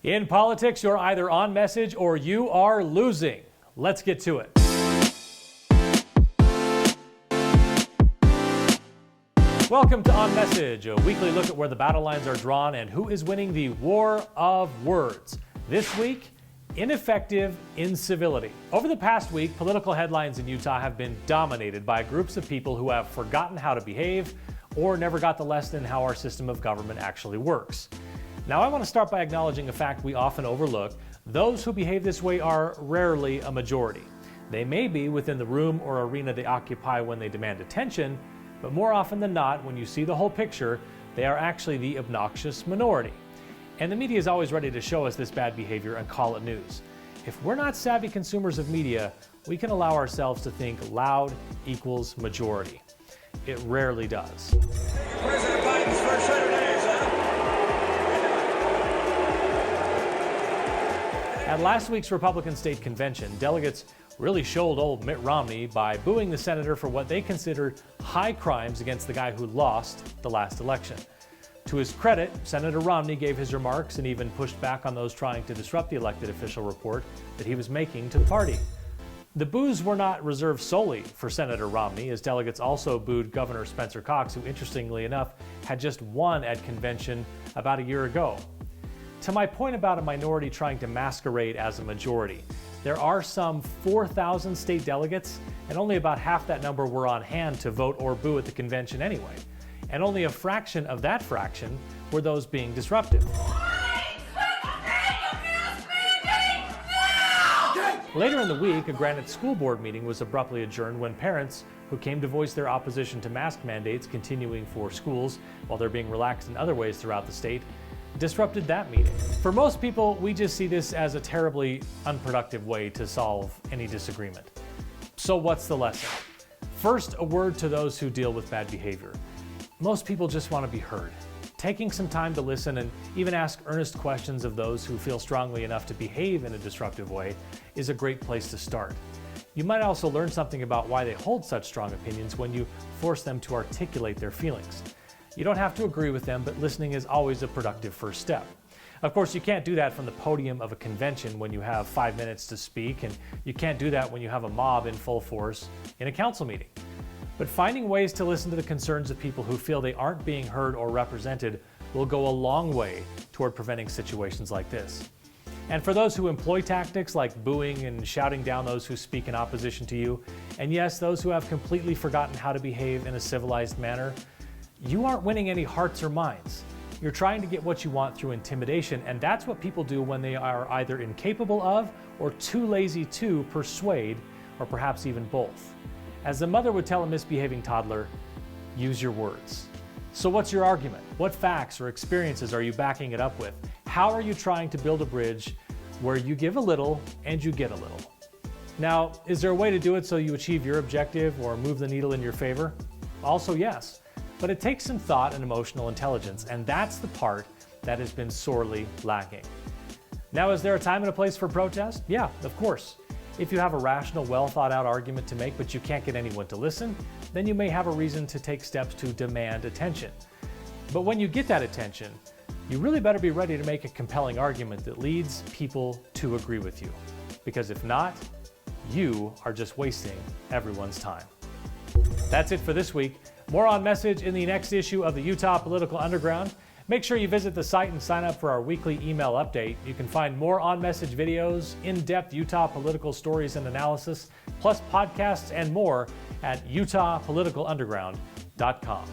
In politics, you're either on message or you are losing. Let's get to it. Welcome to On Message, a weekly look at where the battle lines are drawn and who is winning the war of words. This week, ineffective incivility. Over the past week, political headlines in Utah have been dominated by groups of people who have forgotten how to behave or never got the lesson in how our system of government actually works. Now, I want to start by acknowledging a fact we often overlook. Those who behave this way are rarely a majority. They may be within the room or arena they occupy when they demand attention, but more often than not, when you see the whole picture, they are actually the obnoxious minority. And the media is always ready to show us this bad behavior and call it news. If we're not savvy consumers of media, we can allow ourselves to think loud equals majority. It rarely does. President Biden's first 100 days, huh? At last week's Republican state convention, delegates really showed old Mitt Romney by booing the senator for what they considered high crimes against the guy who lost the last election. To his credit, Senator Romney gave his remarks and even pushed back on those trying to disrupt the elected official report that he was making to the party. The boos were not reserved solely for Senator Romney, as delegates also booed Governor Spencer Cox, who interestingly enough had just won at convention about a year ago. To my point about a minority trying to masquerade as a majority, there are some 4,000 state delegates, and only about half that number were on hand to vote or boo at the convention anyway. And only a fraction of that fraction were those being disruptive. Later in the week, a Granite school board meeting was abruptly adjourned when parents who came to voice their opposition to mask mandates continuing for schools while they're being relaxed in other ways throughout the state disrupted that meeting. For most people, we just see this as a terribly unproductive way to solve any disagreement. So what's the lesson? First, a word to those who deal with bad behavior. Most people just want to be heard. Taking some time to listen and even ask earnest questions of those who feel strongly enough to behave in a disruptive way is a great place to start. You might also learn something about why they hold such strong opinions when you force them to articulate their feelings. You don't have to agree with them, but listening is always a productive first step. Of course, you can't do that from the podium of a convention when you have 5 minutes to speak, and you can't do that when you have a mob in full force in a council meeting. But finding ways to listen to the concerns of people who feel they aren't being heard or represented will go a long way toward preventing situations like this. And for those who employ tactics like booing and shouting down those who speak in opposition to you, and yes, those who have completely forgotten how to behave in a civilized manner, you aren't winning any hearts or minds. You're trying to get what you want through intimidation, and that's what people do when they are either incapable of or too lazy to persuade, or perhaps even both. As a mother would tell a misbehaving toddler, use your words. So what's your argument? What facts or experiences are you backing it up with? How are you trying to build a bridge where you give a little and you get a little? Now, is there a way to do it so you achieve your objective or move the needle in your favor? Also, yes. But it takes some thought and emotional intelligence, and that's the part that has been sorely lacking. Now, is there a time and a place for protest? Yeah, of course. If you have a rational, well-thought-out argument to make, but you can't get anyone to listen, then you may have a reason to take steps to demand attention. But when you get that attention, you really better be ready to make a compelling argument that leads people to agree with you. Because if not, you are just wasting everyone's time. That's it for this week. More On Message in the next issue of the Utah Political Underground. Make sure you visit the site and sign up for our weekly email update. You can find more On Message videos, in-depth Utah political stories and analysis, plus podcasts and more at utahpoliticalunderground.com.